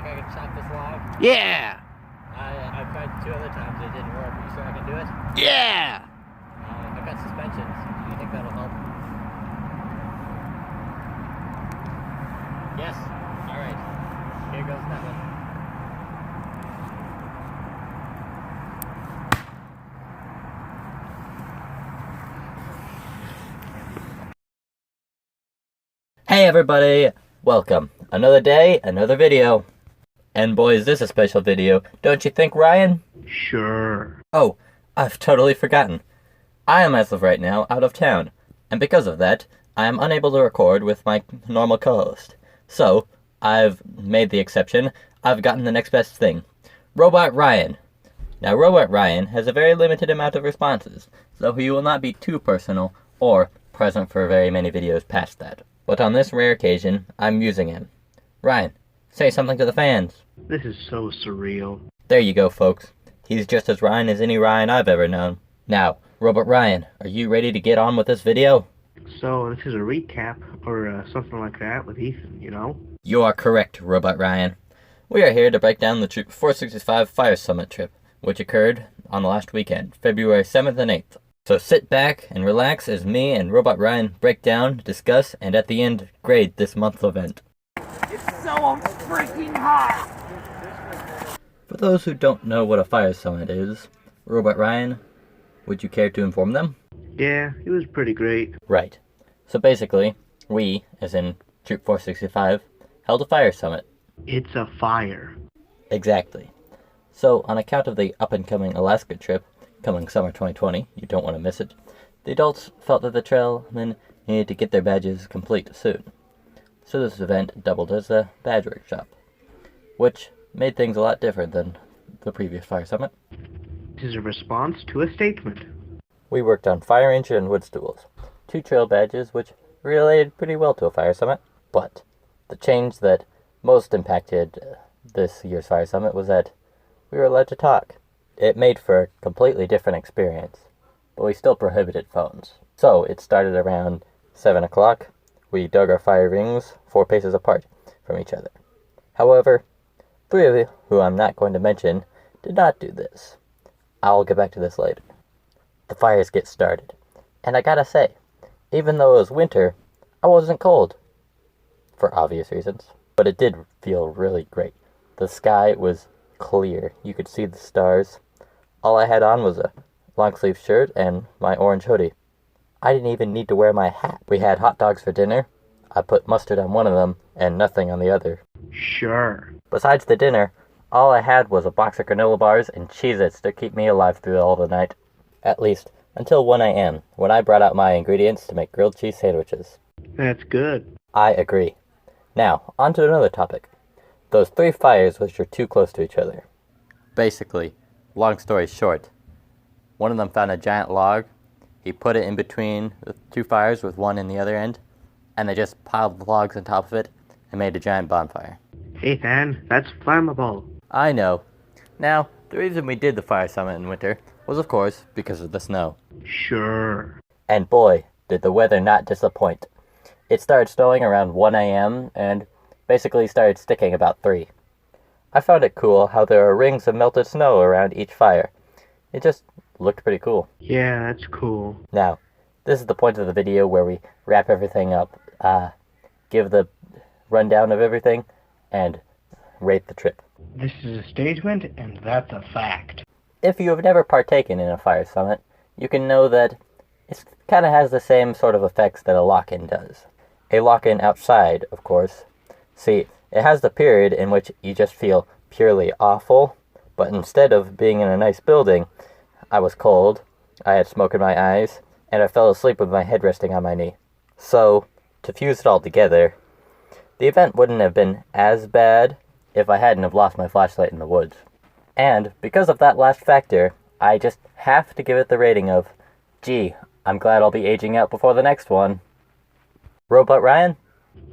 think I can chop this log? Yeah! I've tried 2 other times, it didn't work. Are you sure I can do it? Yeah! I've got suspensions. Do you think that'll help? Yes. Alright. Here goes nothing. Hey everybody! Welcome. Another day, another video. And boy, is this a special video, don't you think, Ryan? Sure. Oh, I've totally forgotten. I am, as of right now, out of town, and because of that, I am unable to record with my normal co-host. So, I've made the exception. I've gotten the next best thing. Robot Ryan. Now, Robot Ryan has a very limited amount of responses, so he will not be too personal or present for very many videos past that. But on this rare occasion, I'm using him. Ryan, say something to the fans. This is so surreal. There you go, folks. He's just as Ryan as any Ryan I've ever known. Now, Robot Ryan, are you ready to get on with this video? So, this is a recap, or something like that, with Ethan, you know? You are correct, Robot Ryan. We are here to break down the Troop 465 Fire Summit trip, which occurred on the last weekend, February 7th and 8th. So sit back and relax as me and Robot Ryan break down, discuss, and at the end, grade this month's event. It's so freaking hot! For those who don't know what a Fire Summit is, Robot Ryan, would you care to inform them? Yeah, it was pretty great. Right. So basically, we, as in Troop 465, held a Fire Summit. It's a fire. Exactly. So, on account of the up-and-coming Alaska trip, coming summer 2020, you don't want to miss it, the adults felt that the trailmen needed to get their badges complete soon. So this event doubled as a badge workshop, which made things a lot different than the previous Fire Summit. This is a response to a statement. We worked on fire engine and wood stools, 2 trail badges which related pretty well to a Fire Summit, but the change that most impacted this year's Fire Summit was that we were allowed to talk. It made for a completely different experience, but we still prohibited phones. So it started around 7 o'clock. We dug our fire rings 4 paces apart from each other. However, 3 of you, who I'm not going to mention, did not do this. I'll get back to this later. The fires get started, and I gotta say, even though it was winter, I wasn't cold. For obvious reasons. But it did feel really great. The sky was clear. You could see the stars. All I had on was a long-sleeve shirt and my orange hoodie. I didn't even need to wear my hat. We had hot dogs for dinner. I put mustard on one of them and nothing on the other. Sure. Besides the dinner, all I had was a box of granola bars and Cheez-Its to keep me alive through all the night. At least, until 1 a.m., when I brought out my ingredients to make grilled cheese sandwiches. That's good. I agree. Now, on to another topic. Those 3 fires which were too close to each other. Basically, long story short, one of them found a giant log. He put it in between the 2 fires with one in the other end, and they just piled the logs on top of it and made a giant bonfire. Ethan, that's flammable. I know. Now, the reason we did the Fire Summit in winter was, of course, because of the snow. Sure. And boy, did the weather not disappoint. It started snowing around 1 a.m. and basically started sticking about 3. I found it cool how there are rings of melted snow around each fire. It just looked pretty cool. Yeah, that's cool. Now, this is the point of the video where we wrap everything up, give the rundown of everything, and rate the trip. This is a statement, and that's a fact. If you have never partaken in a Fire Summit, you can know that it kind of has the same sort of effects that a lock-in does. A lock-in outside, of course. See, it has the period in which you just feel purely awful, but instead of being in a nice building, I was cold, I had smoke in my eyes, and I fell asleep with my head resting on my knee. So, to fuse it all together, the event wouldn't have been as bad if I hadn't have lost my flashlight in the woods. And because of that last factor, I just have to give it the rating of, gee, I'm glad I'll be aging out before the next one. Robot Ryan?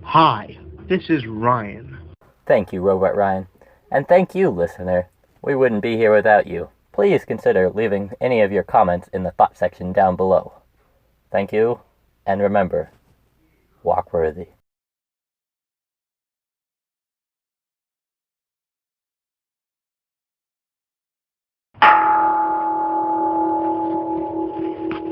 Hi, this is Ryan. Thank you, Robot Ryan. And thank you, listener. We wouldn't be here without you. Please consider leaving any of your comments in the thought section down below. Thank you, and remember, walk worthy.